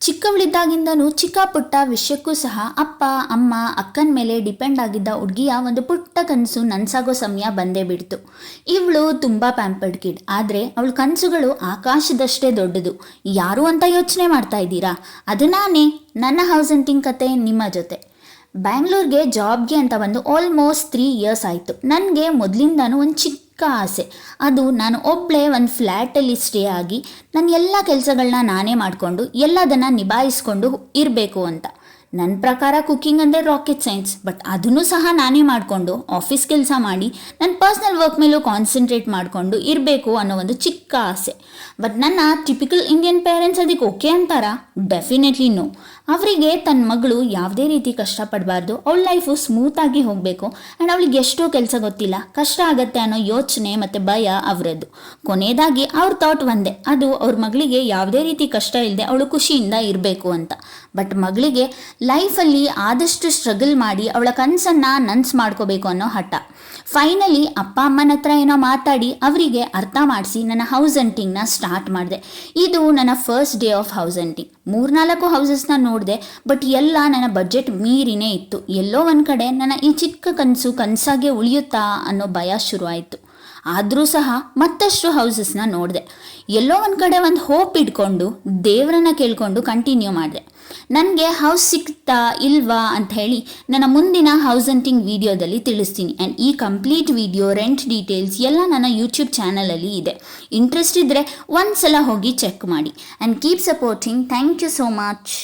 ಚಿಕ್ಕವಳಿದ್ದಾಗಿಂದನೂ ಚಿಕ್ಕ ಪುಟ್ಟ ವಿಷಯಕ್ಕೂ ಸಹ ಅಪ್ಪ ಅಮ್ಮ ಅಕ್ಕನ ಮೇಲೆ ಡಿಪೆಂಡ್ ಆಗಿದ್ದ ಹುಡುಗಿಯ ಒಂದು ಪುಟ್ಟ ಕನಸು ನನಸಾಗೋ ಸಮಯ ಬಂದೇ ಬಿಡ್ತು. ಇವಳು ತುಂಬ ಪ್ಯಾಂಪರ್ಡ್ ಕಿಡ್, ಆದರೆ ಅವಳ ಕನಸುಗಳು ಆಕಾಶದಷ್ಟೇ ದೊಡ್ಡದು. ಯಾರು ಅಂತ ಯೋಚನೆ ಮಾಡ್ತಾ ಇದ್ದೀರಾ? ಅದು ನಾನೇ. ನನ್ನ ಹೌಸ್ ಹಂಟಿಂಗ್ ಕತೆ ನಿಮ್ಮ ಜೊತೆ. ಬ್ಯಾಂಗ್ಳೂರ್ಗೆ ಜಾಬ್ಗೆ ಅಂತ ಬಂದು ಆಲ್ಮೋಸ್ಟ್ 3 ಇಯರ್ಸ್ ಆಯಿತು. ನನಗೆ ಮೊದಲಿಂದನೂ ಒಂದು ಚಿಕ್ಕ ಆಸೆ, ಅದು ನಾನು ಒಬ್ಬಳೇ ಒಂದು ಫ್ಲ್ಯಾಟಲ್ಲಿ ಸ್ಟೇ ಆಗಿ ನನ್ನ ಎಲ್ಲ ಕೆಲಸಗಳನ್ನ ನಾನೇ ಮಾಡಿಕೊಂಡು ಎಲ್ಲದನ್ನು ನಿಭಾಯಿಸ್ಕೊಂಡು ಇರಬೇಕು ಅಂತ. ನನ್ನ ಪ್ರಕಾರ ಕುಕ್ಕಿಂಗ್ ಅಂದರೆ ರಾಕೆಟ್ ಸೈನ್ಸ್, ಬಟ್ ಅದನ್ನು ಸಹ ನಾನೇ ಮಾಡಿಕೊಂಡು ಆಫೀಸ್ ಕೆಲಸ ಮಾಡಿ ನನ್ನ ಪರ್ಸ್ನಲ್ ವರ್ಕ್ ಮೇಲೂ ಕಾನ್ಸಂಟ್ರೇಟ್ ಮಾಡಿಕೊಂಡು ಇರಬೇಕು ಅನ್ನೋ ಒಂದು ಚಿಕ್ಕ ಆಸೆ. ಬಟ್ ನನ್ನ ಟಿಪಿಕಲ್ ಇಂಡಿಯನ್ ಪೇರೆಂಟ್ಸ್ ಅದಕ್ಕೆ ಓಕೆ ಅಂತಾರಾ? Definitely no. ಅವರಿಗೆ ತನ್ನ ಮಗಳು ಯಾವುದೇ ರೀತಿ ಕಷ್ಟಪಡಬಾರ್ದು, ಅವಳ ಲೈಫು ಸ್ಮೂತಾಗಿ ಹೋಗಬೇಕು ಆ್ಯಂಡ್ ಅವಳಿಗೆ ಎಷ್ಟೋ ಕೆಲಸ ಗೊತ್ತಿಲ್ಲ, ಕಷ್ಟ ಆಗುತ್ತೆ ಅನ್ನೋ ಯೋಚನೆ ಮತ್ತು ಭಯ ಅವರದ್ದು. ಕೊನೆಯದಾಗಿ ಅವ್ರ ಥಾಟ್ ಒಂದೇ, ಅದು ಅವ್ರ ಮಗಳಿಗೆ ಯಾವುದೇ ರೀತಿ ಕಷ್ಟ ಇಲ್ಲದೆ ಅವಳು ಖುಷಿಯಿಂದ ಇರಬೇಕು ಅಂತ. ಬಟ್ ಮಗಳಿಗೆ ಲೈಫಲ್ಲಿ ಆದಷ್ಟು ಸ್ಟ್ರಗಲ್ ಮಾಡಿ ಅವಳ ಕನಸನ್ನು ನನಸು ಮಾಡ್ಕೋಬೇಕು ಅನ್ನೋ ಹಠ. ಫೈನಲಿ ಅಪ್ಪ ಅಮ್ಮನ ಹತ್ರ ಏನೋ ಮಾತಾಡಿ ಅವರಿಗೆ ಅರ್ಥ ಮಾಡಿಸಿ ನನ್ನ ಹೌಸ್ ಹಂಟಿಂಗ್ನ ಸ್ಟಾರ್ಟ್ ಮಾಡಿದೆ. ಇದು ನನ್ನ first day of house hunting. 3-4 ಹೌಸಸ್ನ ನೋಡಿದೆ, ಬಟ್ ಎಲ್ಲ ನನ್ನ ಬಜೆಟ್ ಮೀರಿನೇ ಇತ್ತು. ಎಲ್ಲೋ ಒಂದು ಕಡೆ ನನ್ನ ಈ ಚಿಕ್ಕ ಕನಸು ಕನಸಾಗೆ ಉಳಿಯುತ್ತಾ ಅನ್ನೋ ಭಯ ಶುರುವಾಯಿತು. ಆದರೂ ಸಹ ಮತ್ತಷ್ಟು ಹೌಸಸ್ನ ನೋಡಿದೆ. ಎಲ್ಲೋ ಒಂದು ಕಡೆ ಒಂದು ಹೋಪ್ ಇಟ್ಕೊಂಡು ದೇವರನ್ನ ಕೇಳ್ಕೊಂಡು ಕಂಟಿನ್ಯೂ ಮಾಡಿದೆ. ನನಗೆ ಹೌಸ್ ಸಿಗ್ತಾ ಇಲ್ವಾ ಅಂತ ಹೇಳಿ ನನ್ನ ಮುಂದಿನ ಹೌಸ್ ಹಂಟಿಂಗ್ ವಿಡಿಯೋದಲ್ಲಿ ತಿಳಿಸ್ತೀನಿ. ಆ್ಯಂಡ್ ಈ ಕಂಪ್ಲೀಟ್ ವಿಡಿಯೋ, ರೆಂಟ್ ಡೀಟೇಲ್ಸ್ ಎಲ್ಲ ನನ್ನ ಯೂಟ್ಯೂಬ್ ಚಾನಲಲ್ಲಿ ಇದೆ. ಇಂಟ್ರೆಸ್ಟ್ ಇದ್ದರೆ ಒಂದು ಸಲ ಹೋಗಿ ಚೆಕ್ ಮಾಡಿ. And keep supporting. Thank you so much.